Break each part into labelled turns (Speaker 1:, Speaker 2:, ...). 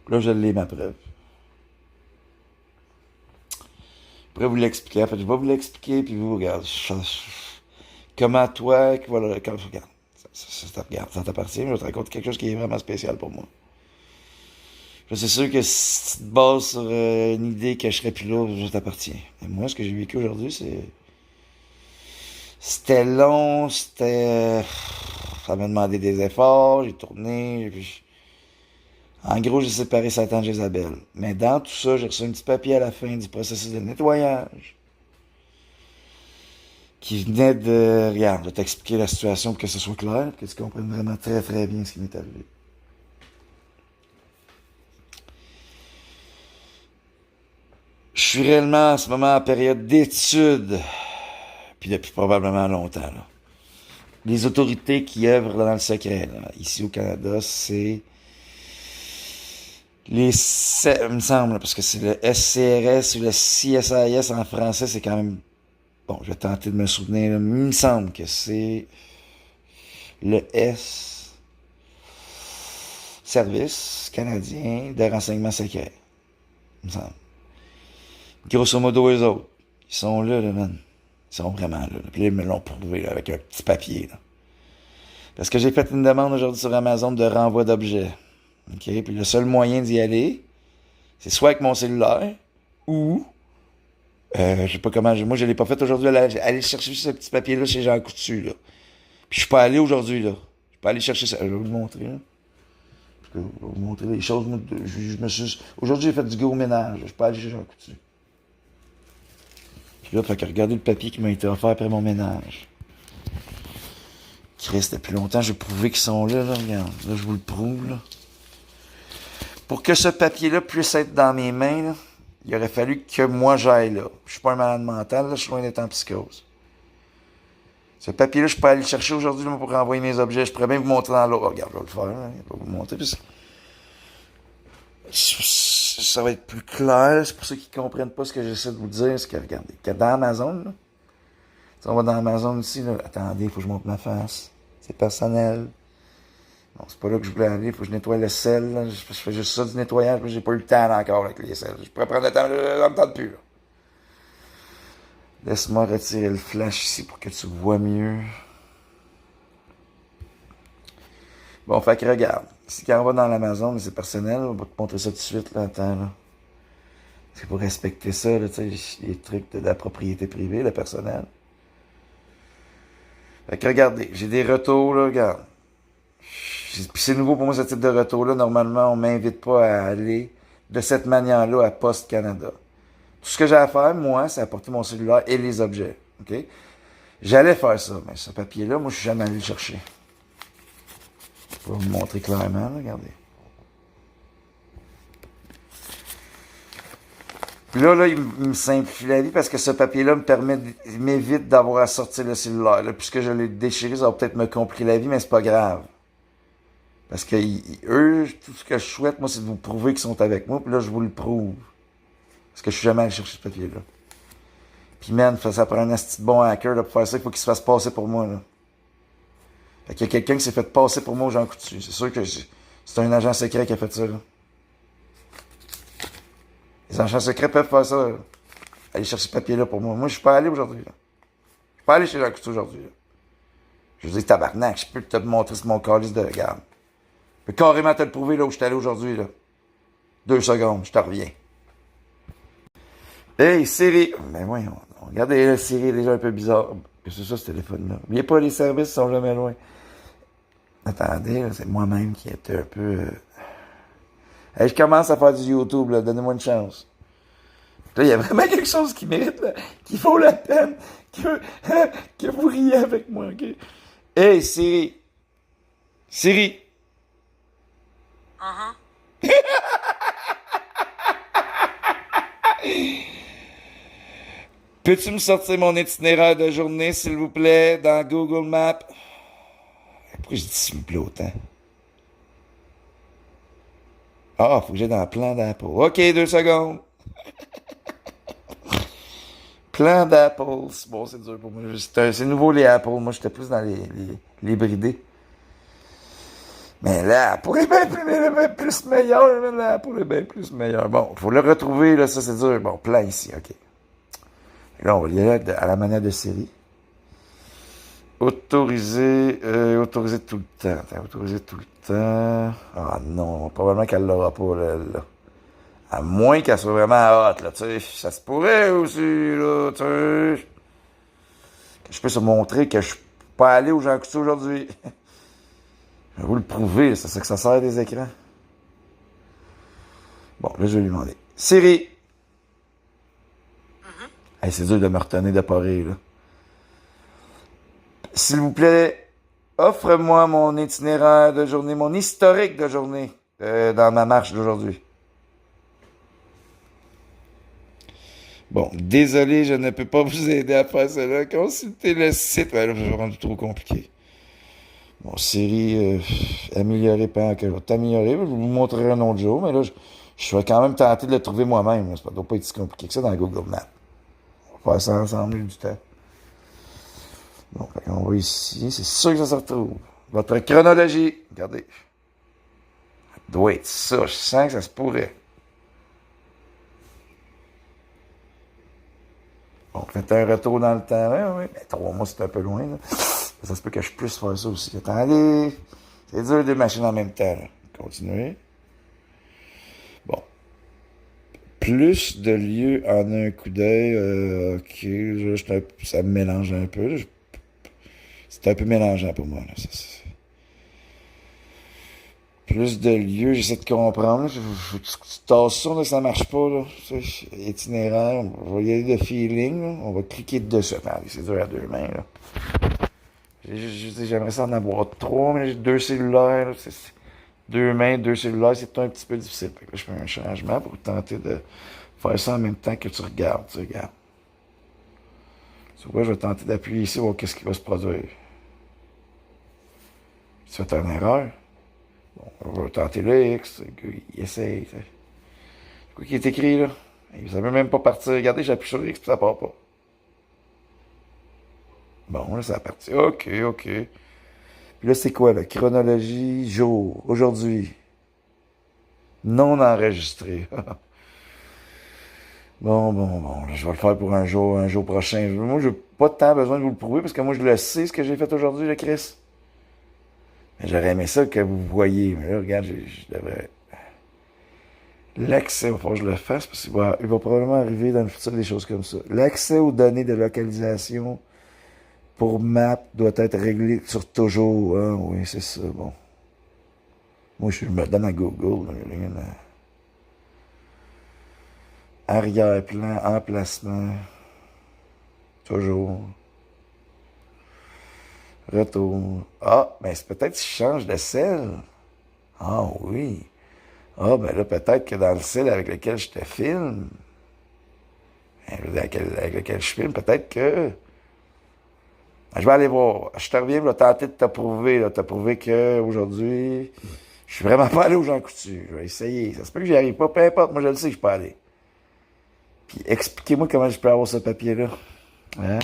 Speaker 1: Là, je l'ai, ma preuve. Je pourrais vous l'expliquer. En fait, je vais vous l'expliquer, puis vous, regarde. Comment toi, voilà, quand, regarde, ça t'appartient, mais je te raconte quelque chose qui est vraiment spécial pour moi. C'est sûr que si tu te bases sur une idée que je serais plus là, ça t'appartient. Mais moi, ce que j'ai vécu aujourd'hui, c'était long, ça m'a demandé des efforts, j'ai tourné, puis en gros, j'ai séparé Satan de Jézabel. Mais dans tout ça, j'ai reçu un petit papier à la fin du processus de nettoyage qui venait de, regarde, de t'expliquer la situation pour que ce soit clair, que tu comprennes vraiment très très bien ce qui m'est arrivé. Je suis réellement en ce moment en période d'études, puis depuis probablement longtemps, là. Les autorités qui œuvrent dans le secret, là, ici au Canada, c'est il me semble, parce que c'est le SCRS ou le CSIS en français, c'est quand même, bon, je vais tenter de me souvenir, là, mais il me semble que c'est le Service canadien de renseignement secret, il me semble. Grosso modo, eux autres, ils sont là, man. Ils sont vraiment là. Puis là, ils me l'ont prouvé, là, avec un petit papier, là. Parce que j'ai fait une demande aujourd'hui sur Amazon de renvoi d'objets. OK? Puis le seul moyen d'y aller, c'est soit avec mon cellulaire, ou, je sais pas comment, moi je l'ai pas fait aujourd'hui, aller chercher ce petit papier-là chez Jean Coutu, là. Puis je suis pas allé aujourd'hui, là. Je suis pas allé chercher ça. Je vais vous le montrer, là. Je vais vous montrer les choses. Moi, aujourd'hui, j'ai fait du gros ménage. Je suis pas allé chez Jean Coutu. Puis là, fait que regardez le papier qui m'a été offert après mon ménage. Christ, depuis longtemps, j'ai prouvé qu'ils sont là, là, regarde. Là, je vous le prouve, là. Pour que ce papier-là puisse être dans mes mains, là, il aurait fallu que moi j'aille là. Je suis pas un malade mental, là, je suis loin d'être en psychose. Ce papier-là, je peux aller le chercher aujourd'hui là, pour renvoyer mes objets. Je pourrais bien vous montrer dans l'autre. Regarde, je vais le faire, là. Je vais vous montrer. Puis ça va être plus clair. C'est pour ceux qui ne comprennent pas ce que j'essaie de vous dire. C'est que, regardez, que dans Amazon, là, on va dans Amazon ici, là. Attendez, il faut que je monte ma face. C'est personnel. Bon, c'est pas là que je voulais aller, il faut que je nettoie le sel, là. Je fais juste ça du nettoyage, mais j'ai pas eu le temps encore avec les sels. Je pourrais prendre le temps, ça me tente plus, là. Laisse-moi retirer le flash ici pour que tu vois mieux. Bon, fait que regarde. Si quand on va dans l'Amazon, mais c'est personnel, on va te montrer ça tout de suite, là, attends, là. C'est pour respecter ça, là, tu sais, les trucs de la propriété privée, le personnel. Fait que regardez, j'ai des retours, là, regarde. Puis c'est nouveau pour moi ce type de retour-là. Normalement, on m'invite pas à aller de cette manière-là à Poste Canada. Tout ce que j'ai à faire, moi, c'est apporter mon cellulaire et les objets. OK? J'allais faire ça, mais ce papier-là, moi, je suis jamais allé le chercher. Je vais vous montrer clairement, là, regardez. Puis là, il me simplifie la vie parce que ce papier-là m'évite d'avoir à sortir le cellulaire. Là, puisque je l'ai déchiré, ça va peut-être me compliquer la vie, mais c'est pas grave. Parce que eux, tout ce que je souhaite, moi, c'est de vous prouver qu'ils sont avec moi. Puis là, je vous le prouve. Parce que je suis jamais allé chercher ce papier-là. Puis man, ça prend un asti de bon hacker là, pour faire ça. Il faut qu'il se fasse passer pour moi. Là. Fait qu'il y a quelqu'un qui s'est fait passer pour moi au Jean Coutu. C'est sûr que c'est un agent secret qui a fait ça. Là. Les agents secrets peuvent faire ça. Là. Aller chercher ce papier-là pour moi. Moi, je suis pas allé aujourd'hui. Là. Je suis pas allé chez Jean Coutu aujourd'hui. Là. Je vous dis, tabarnak, je peux te montrer sur mon calice de garde. Je peux carrément te le prouver là où je suis allé aujourd'hui. Là. 2 secondes, je te reviens. Hey, Siri! Ben voyons, regardez, là, Siri est déjà un peu bizarre. C'est ça, ce téléphone-là. N'oubliez pas, les services sont jamais loin. Attendez, là, c'est moi-même qui est un peu... Hey, je commence à faire du YouTube, là, donnez-moi une chance. Là, il y a vraiment quelque chose qui mérite, là, qui vaut la peine, que vous riez avec moi, OK? Hey, Siri! Siri! Peux-tu me sortir mon itinéraire de journée, s'il vous plaît, dans Google Maps? Pourquoi je dis s'il vous plaît autant? Ah, faut que j'aille dans le plan d'Apple. OK, 2 secondes. Plan d'Apple. Bon, c'est dur pour moi. C'est nouveau les Apple. Moi, j'étais plus dans les bridés. Mais là, pour les bien plus meilleur, là, pour les bien plus meilleur. Bon, faut le retrouver, là, ça c'est dur. Bon, plein ici, ok. Là, on va y aller à la manière de série. Autoriser tout le temps. Attends, autoriser tout le temps. Ah non, probablement qu'elle l'aura pas, là. À moins qu'elle soit vraiment hot, là, tu sais. Ça se pourrait aussi, là, tu sais. Que je puisse montrer que je suis pas allé où Jean Coutu aujourd'hui. Je vais vous le prouver, c'est que ça sert des écrans. Bon, là, je vais lui demander. Siri! Hey, c'est dur de me retenir de pas rire, là. S'il vous plaît, offre-moi mon itinéraire de journée, mon historique de journée dans ma marche d'aujourd'hui. Bon, désolé, je ne peux pas vous aider à faire cela. Consultez le site. Ouais, là, je vais rendre trop compliqué. Bon, série améliorée pendant que je vais t'améliorer. Je vais vous montrer un autre jour, mais là, je vais quand même tenter de le trouver moi-même. Ça ne doit pas être si compliqué que ça dans Google Maps. On va faire ça ensemble du temps. Bon, on va ici. C'est sûr que ça se retrouve. Votre chronologie. Regardez. Ça doit être ça. Je sens que ça se pourrait. Bon, faites un retour dans le temps. Oui, oui. Mais 3 mois, c'est un peu loin, là. Ça se peut que je puisse faire ça aussi. Attendez. C'est dur deux machines en même temps, là. Continuez. Bon. Plus de lieux en un coup d'œil. Ok. Là, ça me mélange un peu. Là. C'est un peu mélangeant pour moi, là. Plus de lieux, j'essaie de comprendre. Tu tasses ça, là, ça marche pas, là. Itinéraire, on va y aller de feeling, là. On va cliquer dessus. Attendez, c'est dur à deux mains, là. J'aimerais ça en avoir 3, mais j'ai 2 cellulaires, là. Deux mains, 2 cellulaires, c'est un petit peu difficile. Fait que là, je fais un changement pour tenter de faire ça en même temps que tu regardes. Tu regardes. Tu vois, je vais tenter d'appuyer ici, voir qu'est-ce qui va se produire. Tu fais une erreur. Bon, on va tenter le X. Il essaye. C'est quoi qui est écrit, là? Ça veut même pas partir. Regardez, j'appuie sur X, puis ça part pas. Bon, là, ça a parti. OK, OK. Puis là, c'est quoi, la chronologie, jour, aujourd'hui. Non enregistré. Bon, là, je vais le faire pour un jour prochain. Moi, j'ai pas tant besoin de vous le prouver, parce que moi, je le sais, ce que j'ai fait aujourd'hui, le Chris. Mais j'aurais aimé ça que vous voyez. Mais là, regarde, je devrais... L'accès, il va falloir que je le fasse, parce qu'il va probablement arriver dans le futur des choses comme ça. L'accès aux données de localisation pour Map doit être réglé sur toujours. Ah, oui, c'est ça, bon. Moi, je me donne à Google. Arrière-plan, emplacement. Toujours. Retour. Ah, ben c'est peut-être si je change de cell. Ah oui. Ah, ben là, peut-être que dans le cell avec lequel je te filme, avec lequel je filme, peut-être que... Je vais aller voir. Je te reviens, je vais tenter de te prouver qu'aujourd'hui, je suis vraiment pas allé au Jean Coutu. Je vais essayer. Ça se peut que j'y arrive pas, peu importe. Moi, je le sais que je peux aller. Puis, expliquez-moi comment je peux avoir ce papier-là. Hein?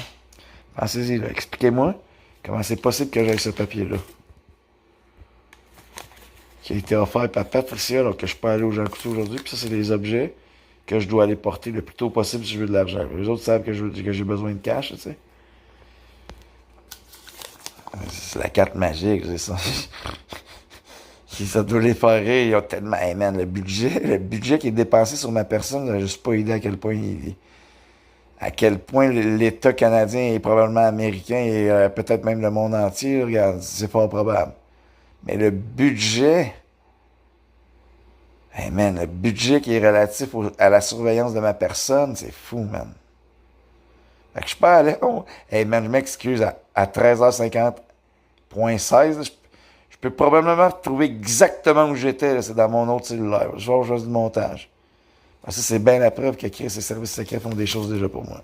Speaker 1: Pensez-y, là. Expliquez-moi comment c'est possible que j'aie ce papier-là. Qui a été offert par Patricia, alors que je peux aller au Jean Coutu aujourd'hui. Puis ça, c'est des objets que je dois aller porter le plus tôt possible si je veux de l'argent. Les autres savent que j'ai besoin de cash, tu sais. C'est la carte magique, c'est ça. Ça doit les faire rire. Ils ont tellement... Hey man, le budget qui est dépensé sur ma personne, je suis pas idée à quel point l'État canadien est probablement américain et peut-être même le monde entier. Regarde, c'est fort probable. Mais le budget... Hey man, le budget qui est relatif à la surveillance de ma personne, c'est fou, man. Fait que je peux aller... Oh, hey man, je m'excuse, à 13h50.16, je peux probablement trouver exactement où j'étais, c'est dans mon autre cellulaire. Je vais voir juste du montage. Ça, c'est bien la preuve que ces services secrets font des choses déjà pour moi.